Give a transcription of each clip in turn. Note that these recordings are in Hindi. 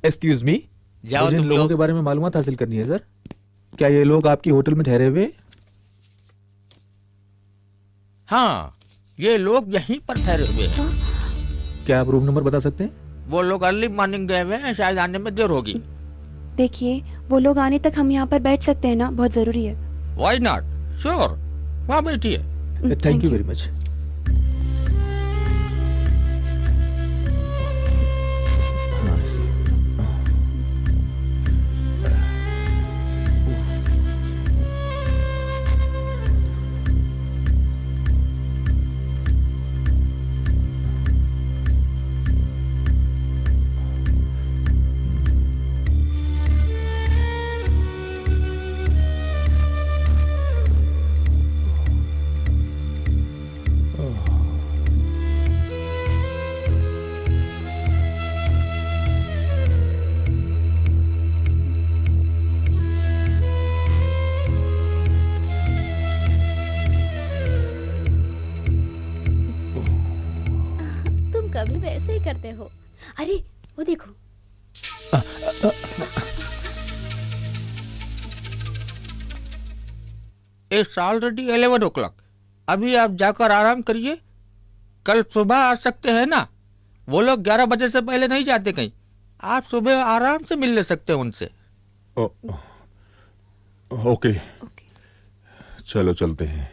एक्सक्यूज मी, जाओ मुझे इन तुम लोगों लोग। के बारे में मालूमात हासिल करनी है सर। क्या ये लोग आपकी होटल में ठहरे हुए? हाँ, ये लोग यहीं पर ठहरे हुए हैं। क्या आप रूम नंबर बता सकते हैं? वो लोग अर्ली मॉर्निंग गए हुए हैं, शायद आने में देर होगी। देखिए, वो लोग आने तक हम यहाँ पर बैठ सकते हैं ना, बहुत जरूरी है। व्हाई नॉट, श्योर, वहाँ बैठिए। Thank you very much. तुम कभी वैसे ही करते हो। अरे वो देखो। It's already 11 o'clock। अभी आप जाकर आराम करिए, कल सुबह आ सकते हैं ना। वो लोग 11 बजे से पहले नहीं जाते कहीं। आप सुबह आराम से मिल ले सकते हैं उनसे। ओके, चलो चलते हैं।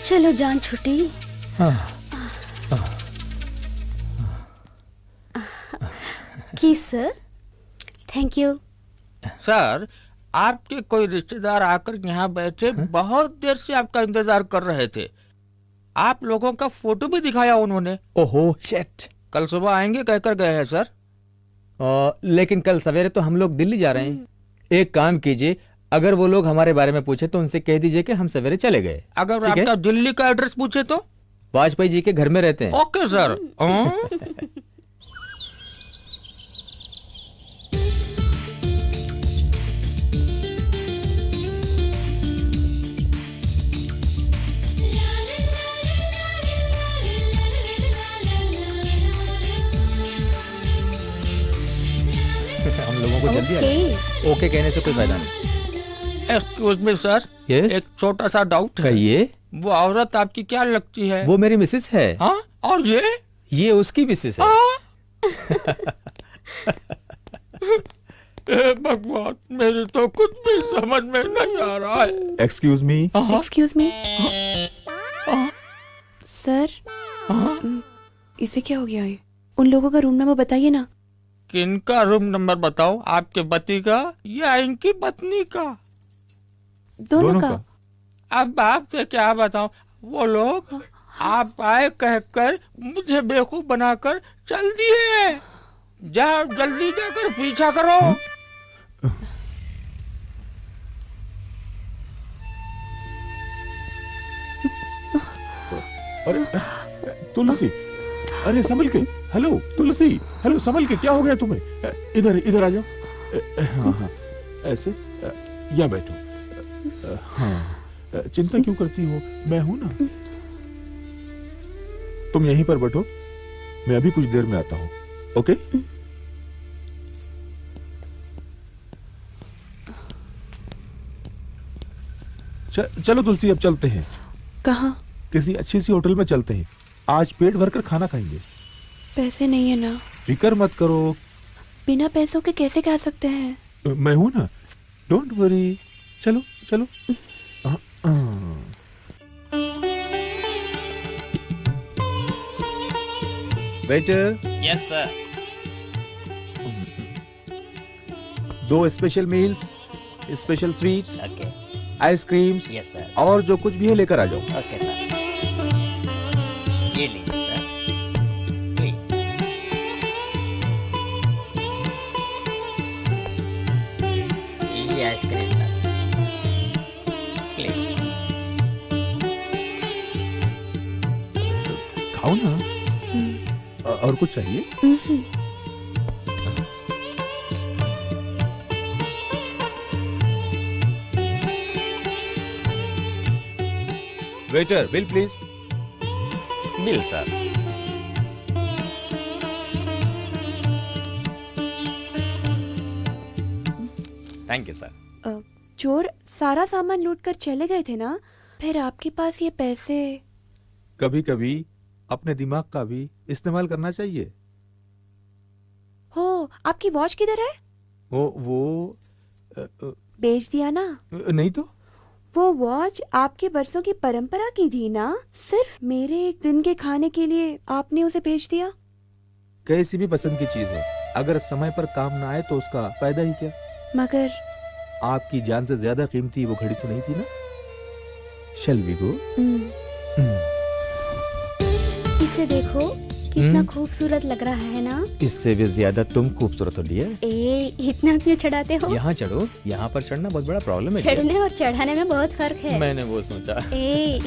चलो जान छुट्टी। किस सर, थैंक यू। सर, आपके कोई रिश्तेदार आकर यहाँ बैठे बहुत देर से आपका इंतजार कर रहे थे। आप लोगों का फोटो भी दिखाया उन्होंने। ओहो शिट। कल सुबह आएंगे कहकर गए हैं सर। लेकिन कल सवेरे तो हम लोग दिल्ली जा रहे हैं। एक काम कीजिए, अगर वो लोग हमारे बारे में पूछे तो उनसे कह दीजिए कि हम सवेरे चले गए। अगर ठीक है? आपका दिल्ली का एड्रेस पूछे तो? वाजपेयी जी के घर में रहते हैं। Okay sir. हम लोगों को जल्दी आना है। ओके कहने से कोई फायदा नहीं। एक्सक्यूज मी सर, यस, एक छोटा सा डाउट है। कहिए। वो औरत आपकी क्या लगती है? वो मेरी मिसेस है। हाँ, और ये उसकी मिसेस है। हे भगवान, मेरी तो कुछ भी समझ में नहीं आ रहा है। Excuse me. Excuse me sir, इसे क्या हो गया है? उन लोगों का रूम नंबर बताइए ना। किनका रूम नंबर बताओ? आपके पति का या इनकी पत्नी का? दोनों का। अब आपसे क्या बताओ, वो लोग आप आए कहकर मुझे बेवकूफ बनाकर चल दिए। जाओ जल्दी जाकर पीछा करो। अरे तुलसी, अरे संभल के। हेलो तुलसी, हेलो संभल के, क्या हो गया तुम्हें? इधर इधर आ जाओ। हाँ हाँ, ऐसे यहाँ बैठो। हाँ, चिंता क्यों करती हो, मैं हूं ना। तुम यहीं पर बैठो, मैं अभी कुछ देर में आता हूं। ओके? चलो तुलसी, अब चलते हैं। कहाँ? किसी अच्छी सी होटल में चलते हैं। आज पेट भरकर खाना खाएंगे। पैसे नहीं है ना। फिक्र मत करो, बिना पैसों के कैसे खा सकते हैं? मैं हूं ना, डोंट वरी। चलो चलो। Waiter, yes sir. 2 special meals, special sweets, okay. Ice creams yes sir. और जो कुछ भी है लेकर आ जाओ। Okay sir. ये लीजिए सर, प्लीज। ये आइसक्रीम सर, प्लीज। खाओ ना। और कुछ चाहिए? Waiter, bill please. Bill sir. Thank you sir. चोर सारा सामान लूट कर चले गए थे ना, फिर आपके पास ये पैसे? कभी कभी अपने दिमाग का भी इस्तेमाल करना चाहिए। हो, आपकी वॉच किधर है? वो बेच दिया ना? नहीं तो। वो वॉच आपके बरसों की परंपरा की थी ना, सिर्फ मेरे एक दिन के खाने के लिए आपने उसे बेच दिया। कैसी भी पसंद की चीज है, अगर समय पर काम ना आए तो उसका फायदा ही क्या। मगर आपकी जान से ज्यादा कीमती वो घड़ी तो नहीं थी ना। Shall we go? इसे देखो कितना खूबसूरत लग रहा है ना। इससे भी ज्यादा तुम खूबसूरत हो डियर। ए इतना क्यों चढ़ाते हो? यहाँ चढ़ो, यहाँ पर चढ़ना बहुत बड़ा प्रॉब्लम है dear। चढ़ने और चढ़ाने में बहुत फर्क है। मैंने वो सोचा। ए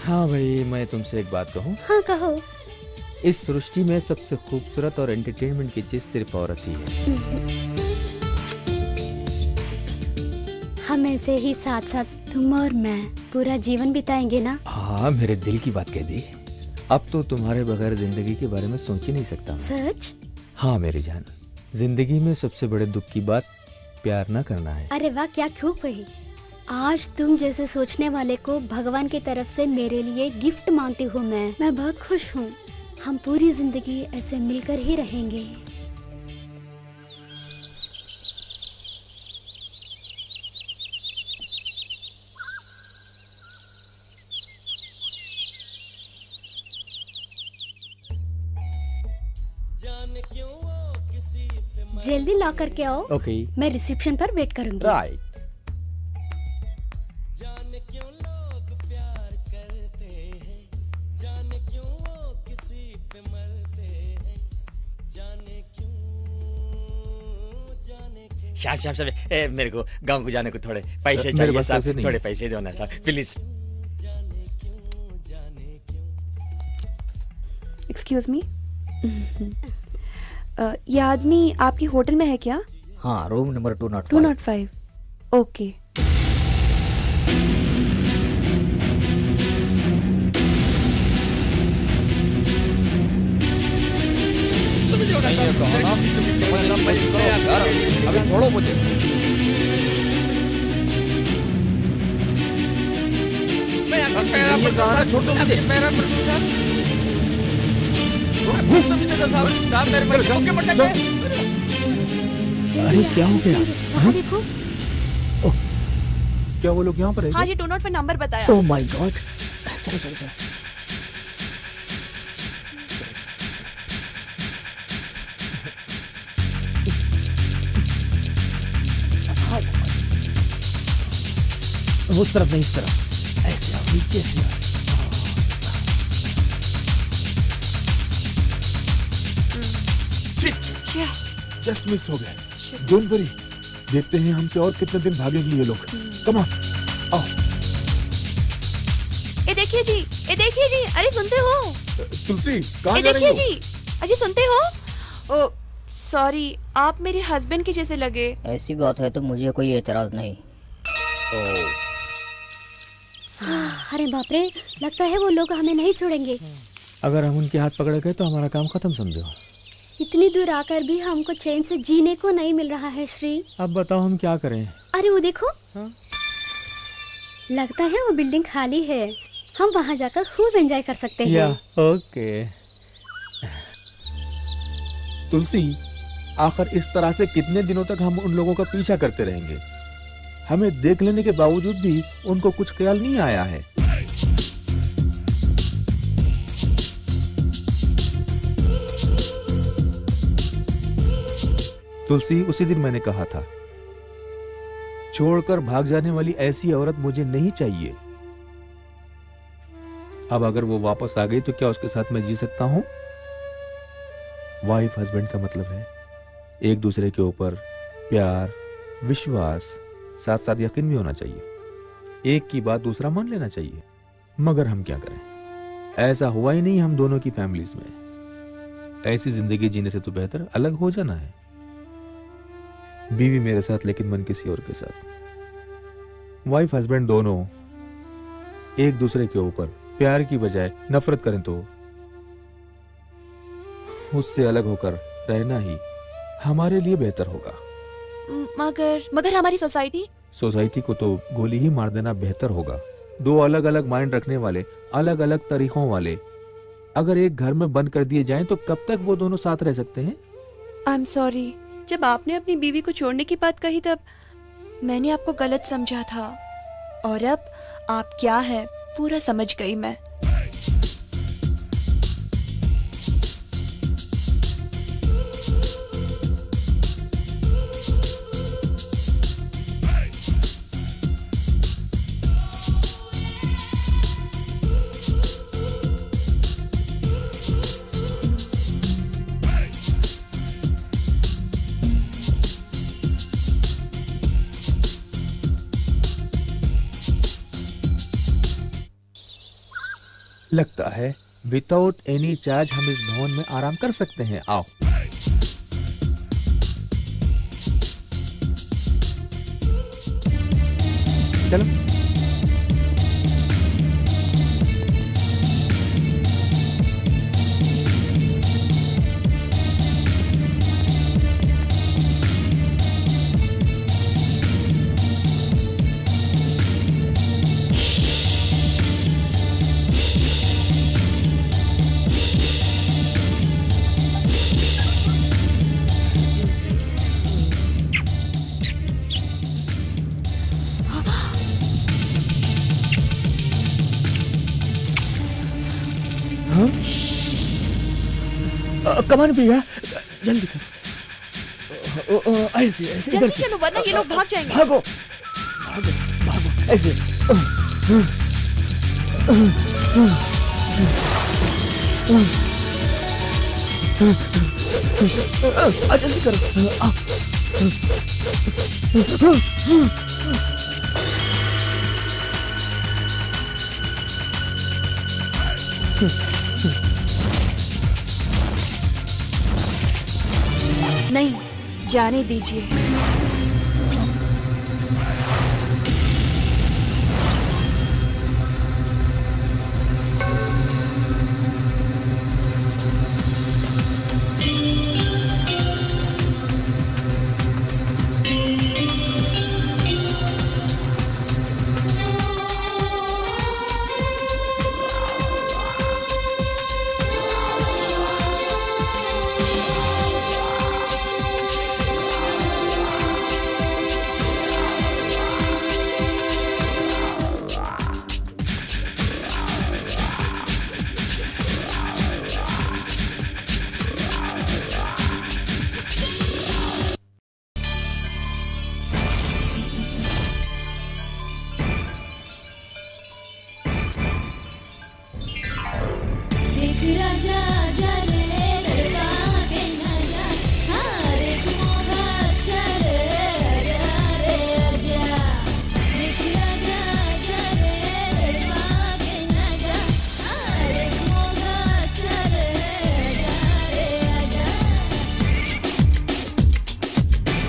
हाँ भाई, मैं तुमसे एक बात कहूँ। हाँ कहो। इस सृष्टि में सबसे खूबसूरत और एंटरटेनमेंट की चीज सिर्फ औरत ही है। हम ऐसे ही साथ साथ तुम और मैं पूरा जीवन बिताएंगे ना। हाँ, मेरे दिल की बात कह दी। अब तो तुम्हारे बगैर जिंदगी के बारे में सोच ही नहीं सकता। सच? हाँ मेरी जान, जिंदगी में सबसे बड़े दुख की बात प्यार ना करना है। अरे वाह, क्या खूब कही। आज तुम जैसे सोचने वाले को भगवान की तरफ से मेरे लिए गिफ्ट मांगती हूँ। मैं बहुत खुश हूँ। हम पूरी जिंदगी ऐसे मिलकर ही रहेंगे। जल्दी लॉक करके आओ। ओके। मैं रिसेप्शन पर वेट करूंगी। राइट। शाम शाम शाम मेरे को गांव को जाने को थोड़े पैसे मेरे चाहिए पास साहब, पैसे नहीं थोड़े है। पैसे दो ना साहब प्लीज। एक्सक्यूज मी, ये आदमी आपकी होटल में है क्या? हाँ, रूम नंबर 205। 205। ओके। अभी छोड़ो मुझे। अरे क्या हो गया? वहाँ देखो। क्या वो लोग यहाँ पर है? हाँ जी, 205 नंबर बताया। Oh my God. चलो चलो चलो। उस तरफ नहीं, इस तरफ। ऐसे आओ, नीचे से आओ। जस्ट मिस हो गए। डोंट वरी, देखते हैं हमसे और कितने दिन भागेंगे ये लोग। कम ऑन, आओ। ए देखिए जी, ए देखिए जी, अरे सुनते हो? तुलसी, कहाँ ए जा रही देखिए हो? जी, अजी सुनते हो? ओ सॉरी, आप मेरे हस्बैंड के जैसे लगे। ऐसी बात है तो मुझे कोई एतराज नहीं। अरे बाप रे, लगता है वो लोग हमें नहीं छोड़ेंगे। अगर हम उनके हाथ पकड़ गए तो हमारा काम खत्म समझो। इतनी दूर आकर भी हमको चैन से जीने को नहीं मिल रहा है श्री। अब बताओ हम क्या करें? अरे वो देखो। हाँ? लगता है वो बिल्डिंग खाली है। हम वहाँ जाकर खूब एंजॉय कर सकते या हैं। ओके। तुलसी, आखिर इस तरह से कितने दिनों तक हम उन लोगों का पीछा करते रहेंगे? हमें देख लेने के बावजूद भी उनको कुछ ख्याल नहीं आया है। तुलसी, उसी दिन मैंने कहा था, छोड़कर भाग जाने वाली ऐसी औरत मुझे नहीं चाहिए। अब अगर वो वापस आ गई तो क्या उसके साथ मैं जी सकता हूं? वाइफ हस्बैंड का मतलब है एक दूसरे के ऊपर प्यार, विश्वास, साथ साथ यकीन भी होना चाहिए। एक की बात दूसरा मान लेना चाहिए। मगर हम क्या करें, ऐसा हुआ ही नहीं हम दोनों की फैमिलीज में। ऐसी जिंदगी जीने से तो बेहतर अलग हो जाना है। बीवी मेरे साथ लेकिन मन किसी और के साथ। वाइफ हस्बैंड दोनों एक दूसरे के ऊपर प्यार की बजाय नफरत करें तो उससे अलग होकर रहना ही हमारे लिए बेहतर होगा। मगर हमारी सोसाइटी? सोसाइटी को तो गोली ही मार देना बेहतर होगा। दो अलग अलग माइंड रखने वाले, अलग अलग तरीकों वाले अगर एक घर में बंद कर दिए जाएं तो कब तक वो दोनों साथ रह सकते हैं? I am sorry. जब आपने अपनी बीवी को छोड़ने की बात कही तब मैंने आपको गलत समझा था, और अब आप क्या है पूरा समझ गई मैं। लगता है विदाउट एनी चार्ज हम इस भवन में आराम कर सकते हैं। आओ। चलो। कमान भैया, जल्दी करो। ऐसे ऐसे इधर जल्दी से चलो वरना ये लोग भाग जाएंगे। भागो भागो भागो, ऐसे। जल्दी करो। नहीं, जाने दीजिए।